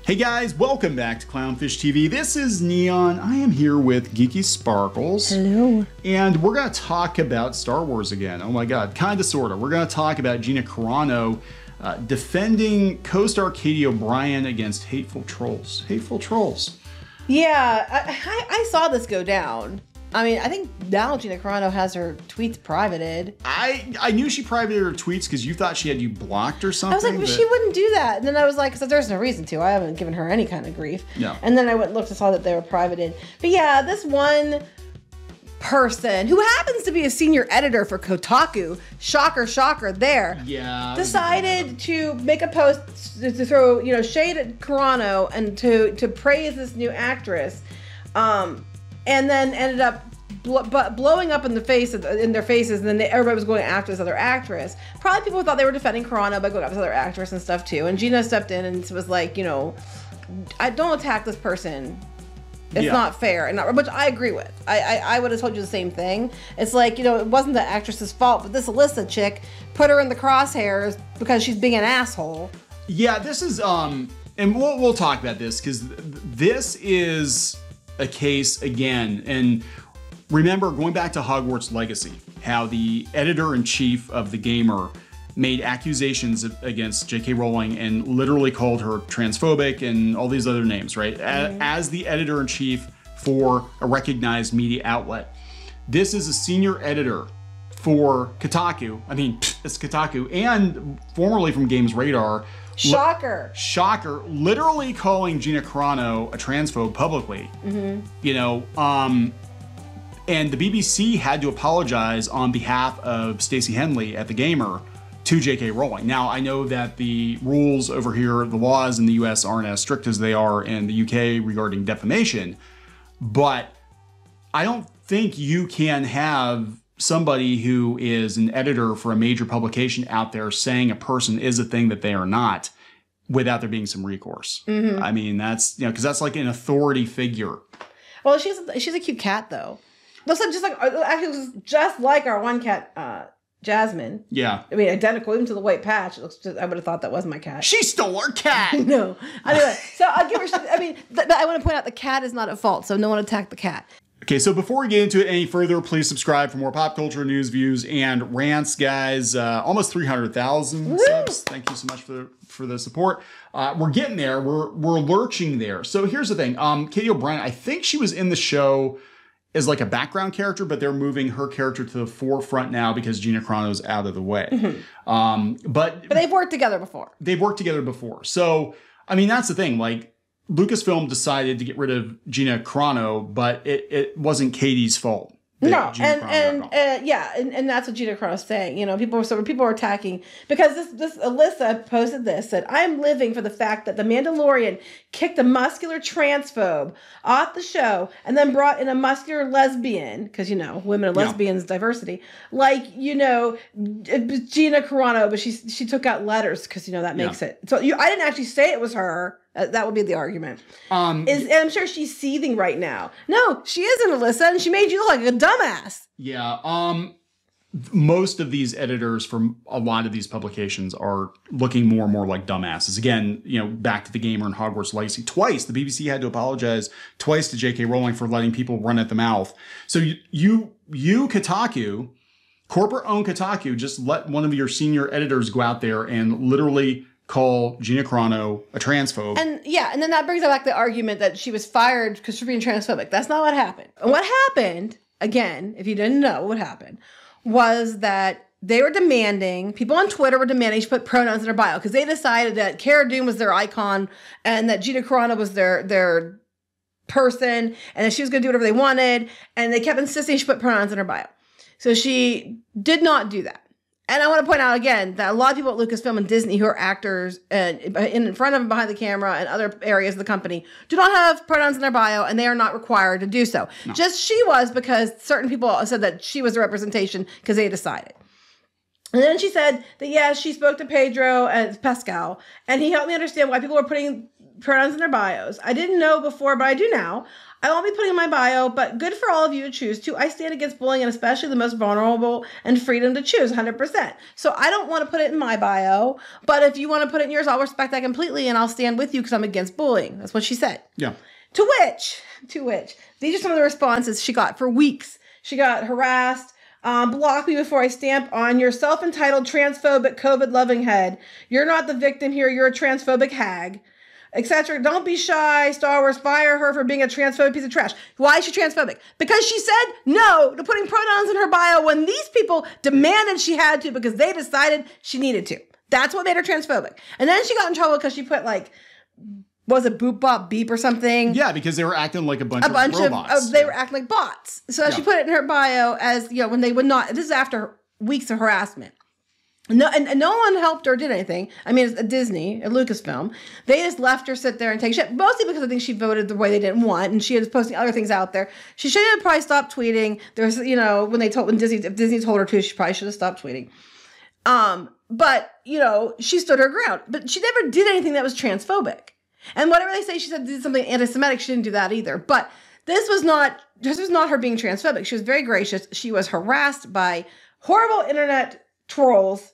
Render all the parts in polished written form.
Hey guys, welcome back to Clownfish TV. This is Neon. I am here with Geeky Sparkles. Hello. And we're going to talk about Star Wars again. Oh my god, kind of, sort of. We're going to talk about Gina Carano defending co-star Katie O'Brien against hateful trolls. Hateful trolls. Yeah, I saw this go down. I mean, I think now Gina Carano has her tweets privated. I knew she privated her tweets because you thought she had you blocked or something. I was like, but she wouldn't do that. And then I was like, so there's no reason to. I haven't given her any kind of grief. No. And then I went and looked and saw that they were privated. But yeah, this one person who happens to be a senior editor for Kotaku, shocker, shocker there, decided to make a post to throw, shade at Carano and to praise this new actress. And then ended up blowing up in their faces, and then everybody was going after this other actress. Probably people thought they were defending Carano by going after this other actress and stuff too. And Gina stepped in and was like, I don't attack this person. It's not fair, which I agree with. I would have told you the same thing. It's like, it wasn't the actress's fault, but this Alyssa chick put her in the crosshairs because she's being an asshole. Yeah, this is and we'll talk about this because this is a case again, and remember going back to Hogwarts Legacy, how the editor-in-chief of The Gamer made accusations against J.K. Rowling and literally called her transphobic and all these other names, right? Mm-hmm. As the editor-in-chief for a recognized media outlet. This is a senior editor for Kotaku. I mean, it's Kotaku, and formerly from Games Radar. Shocker. Shocker. Literally calling Gina Carano a transphobe publicly. Mm-hmm. And the BBC had to apologize on behalf of Stacey Henley at The Gamer to J.K. Rowling. Now, I know that the rules over here, the laws in the US aren't as strict as they are in the UK regarding defamation, but I don't think you can have somebody who is an editor for a major publication out there saying a person is a thing that they are not without there being some recourse. Mm-hmm. I mean, that's, because that's like an authority figure. Well, she's a cute cat though. Looks just like our one cat, Jasmine. Yeah. I mean, identical even to the white patch. It looks I would have thought that was my cat. She stole our cat. No. Anyway, so I'll give her, I want to point out the cat is not at fault, so no one attacked the cat. Okay, so before we get into it any further, please subscribe for more pop culture news, views, and rants, guys. Almost 300,000 subs. Thank you so much for the support. We're getting there. We're lurching there. So here's the thing. Katie O'Brien, I think she was in the show as like a background character, but they're moving her character to the forefront now because Gina Carano's out of the way. Mm-hmm. But they've worked together before. They've worked together before. So, I mean, that's the thing. Like, Lucasfilm decided to get rid of Gina Carano, but it wasn't Katie's fault. No, and that's what Gina Carano's saying. People are attacking because this Alyssa posted this, said, "I'm living for the fact that the Mandalorian kicked a muscular transphobe off the show and then brought in a muscular lesbian, because women and lesbians diversity, like Gina Carano, but she took out letters because that makes it. So I didn't actually say it was her." That would be the argument. And I'm sure she's seething right now. No, she isn't, Alyssa, and she made you look like a dumbass. Yeah. Most of these editors from a lot of these publications are looking more and more like dumbasses. Again, back to The Gamer and Hogwarts Legacy. Twice, the BBC had to apologize twice to J.K. Rowling for letting people run at the mouth. So you Kotaku, corporate-owned Kotaku, just let one of your senior editors go out there and literally call Gina Carano a transphobe. And then that brings back the argument that she was fired because she's being transphobic. That's not what happened. And what happened, again, if you didn't know what happened, was that they were demanding, people on Twitter were demanding she put pronouns in her bio because they decided that Cara Dune was their icon and that Gina Carano was their person and that she was going to do whatever they wanted. And they kept insisting she put pronouns in her bio. So she did not do that. And I want to point out again that a lot of people at Lucasfilm and Disney who are actors and in front of and behind the camera and other areas of the company do not have pronouns in their bio, and they are not required to do so. No. Just she was, because certain people said that she was the representation because they decided. And then she said that, yes, she spoke to Pedro and Pascal, and he helped me understand why people were putting pronouns in their bios. I didn't know before, but I do now. I won't be putting in my bio, but good for all of you to choose to. I stand against bullying and especially the most vulnerable and freedom to choose 100%. So I don't want to put it in my bio, but if you want to put it in yours, I'll respect that completely and I'll stand with you because I'm against bullying. That's what she said. Yeah. To which, these are some of the responses she got for weeks. She got harassed, block me before I stamp on your self-entitled transphobic COVID-loving head. You're not the victim here. You're a transphobic hag. Etc. Don't be shy. Star Wars, fire her for being a transphobic piece of trash. Why is she transphobic? Because she said no to putting pronouns in her bio when these people demanded she had to because they decided she needed to. That's what made her transphobic. And then she got in trouble because she put like, was it boop bop beep or something? Yeah, because they were acting like a bunch of robots. They were acting like bots. So she put it in her bio as, when they would not, this is after weeks of harassment. No, and no one helped her or did anything. I mean, it's a Disney, a Lucasfilm. They just left her sit there and take shit, mostly because I think she voted the way they didn't want, and she was posting other things out there. She should have probably stopped tweeting. There's, if Disney told her to, she probably should have stopped tweeting. But, she stood her ground. But she never did anything that was transphobic. And whatever they say, she said did something anti-Semitic, she didn't do that either. But this was not her being transphobic. She was very gracious. She was harassed by horrible internet trolls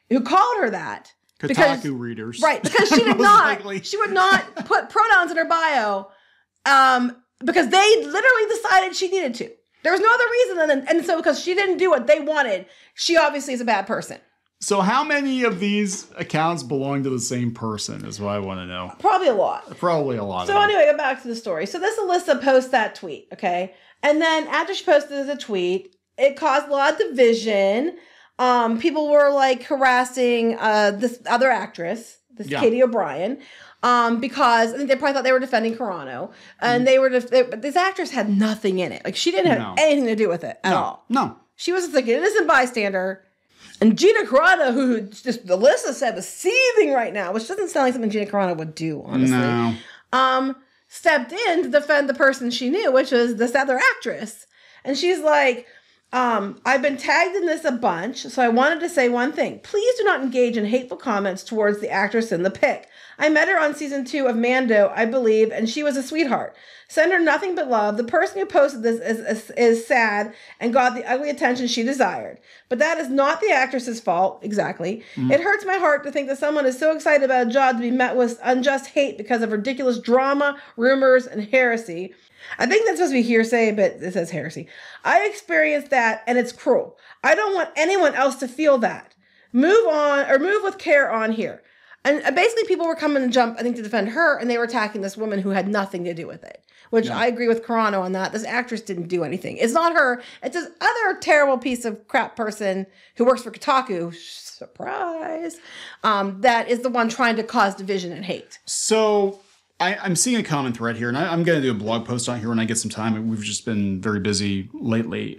who called her that. Kotaku readers. Right, because she did not, she would not put pronouns in her bio because they literally decided she needed to. There was no other reason. And so because she didn't do what they wanted, she obviously is a bad person. So how many of these accounts belong to the same person is what I want to know. Probably a lot. Probably a lot. So anyway, go back to the story. So this Alyssa posts that tweet, okay? And then after she posted the tweet, it caused a lot of division. People were like harassing this other actress, Katie O'Brien, because I think they probably thought they were defending Carano, and but this actress had nothing in it. Like she didn't have anything to do with it at all. No, she was just like an innocent bystander. And Gina Carano, who just Alyssa said was seething right now, which doesn't sound like something Gina Carano would do, honestly. No. Stepped in to defend the person she knew, which was this other actress, and she's like, I've been tagged in this a bunch, so I wanted to say one thing. Please do not engage in hateful comments towards the actress in the pic. I met her on season 2 of Mando, I believe, and she was a sweetheart. Send her nothing but love. The person who posted this is sad and got the ugly attention she desired. But that is not the actress's fault, exactly. Mm. It hurts my heart to think that someone is so excited about a job to be met with unjust hate because of ridiculous drama, rumors, and heresy. I think that's supposed to be hearsay, but it says heresy. I experienced that, and it's cruel. I don't want anyone else to feel that. Move on, or move with care on here. And basically people were coming and jump, I think, to defend her, and they were attacking this woman who had nothing to do with it. Which I agree with Carano on that. This actress didn't do anything. It's not her. It's this other terrible piece of crap person who works for Kotaku, surprise, that is the one trying to cause division and hate. So I'm seeing a common thread here, and I'm going to do a blog post on here when I get some time. We've just been very busy lately.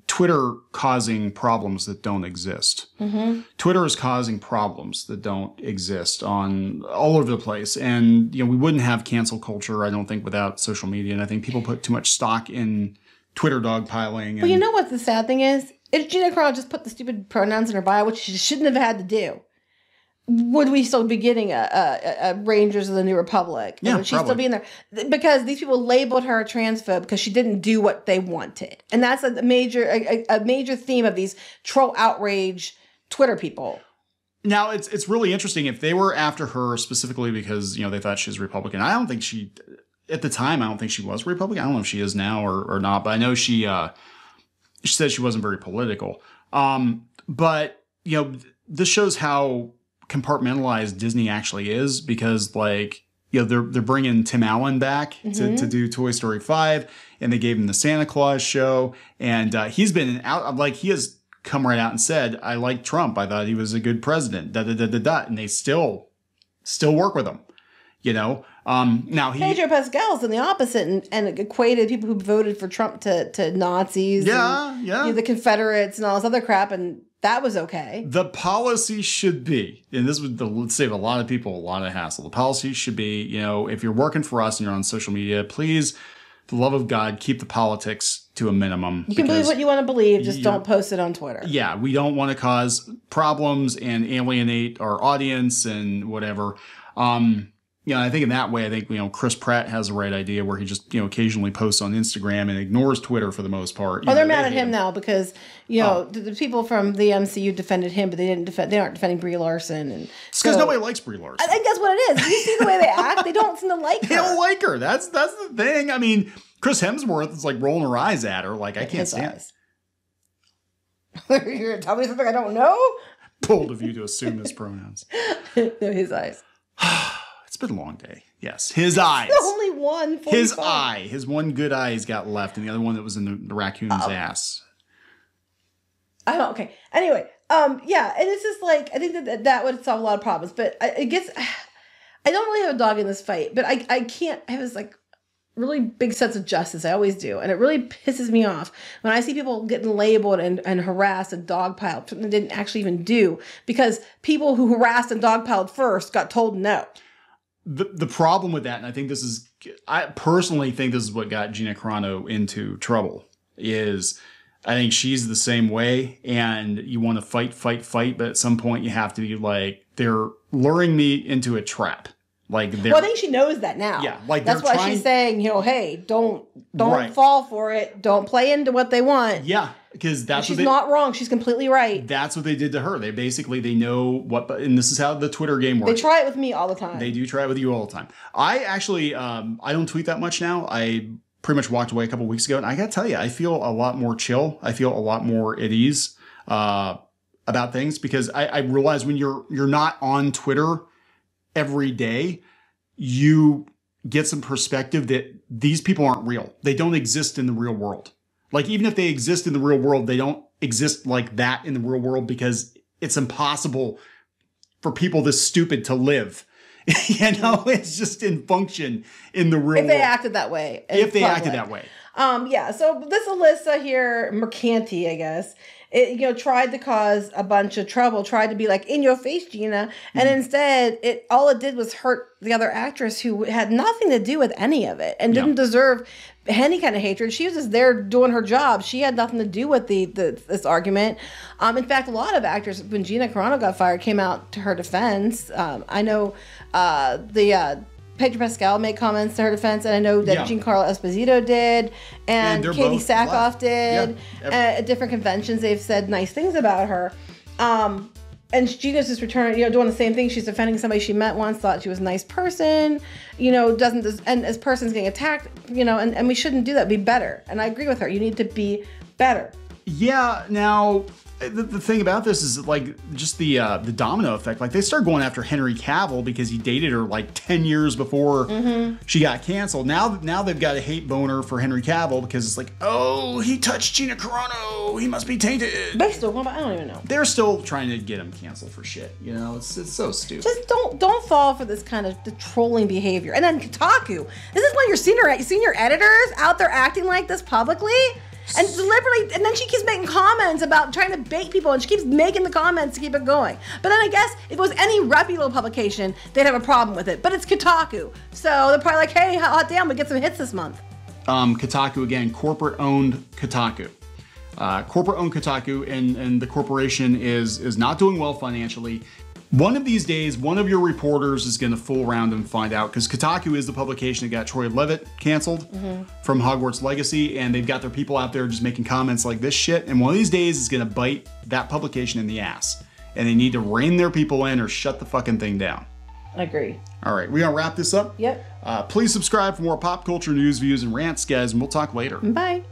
Twitter causing problems that don't exist. Mm-hmm. Twitter is causing problems that don't exist on all over the place. And, we wouldn't have cancel culture, I don't think, without social media. And I think people put too much stock in Twitter dogpiling. But you know what the sad thing is? If Gina Carano just put the stupid pronouns in her bio, which she shouldn't have had to do, would we still be getting a Rangers of the New Republic? Yeah, would she still be in there? Because these people labeled her a transphobe because she didn't do what they wanted. And that's a major theme of these troll outrage Twitter people. Now, it's really interesting. If they were after her specifically because, they thought she was Republican, I don't think at the time, I don't think she was Republican. I don't know if she is now or not, but I know she said she wasn't very political. But, this shows how compartmentalized Disney actually is, because they're bringing Tim Allen back to do Toy Story 5, and they gave him the Santa Claus show, and he's been out, he has come right out and said, I like Trump, I thought he was a good president, and they still work with him, now Pedro Pascal's in the opposite and equated people who voted for Trump to Nazis, the Confederates and all this other crap, and that was okay. The policy should be, and this would save a lot of people a lot of hassle. The policy should be, if you're working for us and you're on social media, please, for the love of God, keep the politics to a minimum. You can believe what you want to believe, just don't post it on Twitter. Yeah, we don't want to cause problems and alienate our audience and whatever. I think in that way, I think, Chris Pratt has the right idea where he just, occasionally posts on Instagram and ignores Twitter for the most part. They're mad at him now because, the people from the MCU defended him, but they aren't defending Brie Larson. And it's because nobody likes Brie Larson. I think that's what it is. You see the way they act, they don't seem to like her. They don't like her. That's the thing. I mean, Chris Hemsworth is like rolling her eyes at her. Like, I can't stand it. You're going to tell me something I don't know? Bold of you to assume his pronouns. No, his eyes. It's been a long day. Yes, his eyes. Only one. 45. His eye. His one good eye he's got left, and the other one that was in the raccoon's ass. Okay. Anyway, yeah, and it's just like, I think that would solve a lot of problems, but I don't really have a dog in this fight, but I can't, I have this like really big sense of justice. I always do. And it really pisses me off when I see people getting labeled and harassed and dogpiled, something they didn't actually even do, because people who harassed and dogpiled first got told no. The problem with that, and I personally think this is what got Gina Carano into trouble, is I think she's the same way, and you want to fight, but at some point you have to be like, they're luring me into a trap. Like, I think she knows that now. Yeah, like that's why she's saying, hey, don't fall for it. Don't play into what they want. Yeah, because she's not wrong. She's completely right. That's what they did to her. They know what, and this is how the Twitter game works. They try it with me all the time. They do try it with you all the time. I actually, I don't tweet that much now. I pretty much walked away a couple weeks ago, and I gotta tell you, I feel a lot more chill. I feel a lot more at ease about things, because I realize when you're not on Twitter every day, you get some perspective that these people aren't real. They don't exist in the real world. Like, even if they exist in the real world, they don't exist like that in the real world, because it's impossible for people this stupid to live. It's just in function in the real world. If they acted that way. If they acted that way. Yeah, so this Alyssa here, Mercanti, I guess, tried to cause a bunch of trouble, tried to be like, in your face, Gina. And instead, all it did was hurt the other actress who had nothing to do with any of it and didn't deserve any kind of hatred. She was just there doing her job. She had nothing to do with this argument. In fact, a lot of actors, when Gina Carano got fired, came out to her defense. I know Pedro Pascal made comments to her defense, and I know that Giancarlo Esposito did, and Katie Sackhoff did. At different conventions, they've said nice things about her. And Gina's just returning, doing the same thing. She's defending somebody she met once, thought she was a nice person, and as person's getting attacked, and we shouldn't do that. Be better. And I agree with her. You need to be better. Yeah. Now, the thing about this is like just the domino effect. Like, they started going after Henry Cavill because he dated her like 10 years before she got canceled. Now they've got a hate boner for Henry Cavill because it's like, oh, he touched Gina Carano, he must be tainted. They still, I don't even know. They're still trying to get him canceled for shit. It's so stupid. Just don't fall for this kind of the trolling behavior. And then Kotaku, this is one of your senior editors out there acting like this publicly. And deliberately, and then she keeps making comments about trying to bait people, and she keeps making the comments to keep it going. But then I guess if it was any reputable publication, they'd have a problem with it. But it's Kotaku. So they're probably like, hey, hot damn, we get some hits this month. Kotaku, again, corporate-owned Kotaku. Corporate-owned Kotaku, and the corporation is not doing well financially. One of these days, one of your reporters is going to fool around and find out, because Kotaku is the publication that got Troy Levitt canceled from Hogwarts Legacy, and they've got their people out there just making comments like this shit, and one of these days is going to bite that publication in the ass, and they need to rein their people in or shut the fucking thing down. I agree. All right, we going to wrap this up? Yep. Please subscribe for more pop culture news, views, and rants, guys, and we'll talk later. Bye.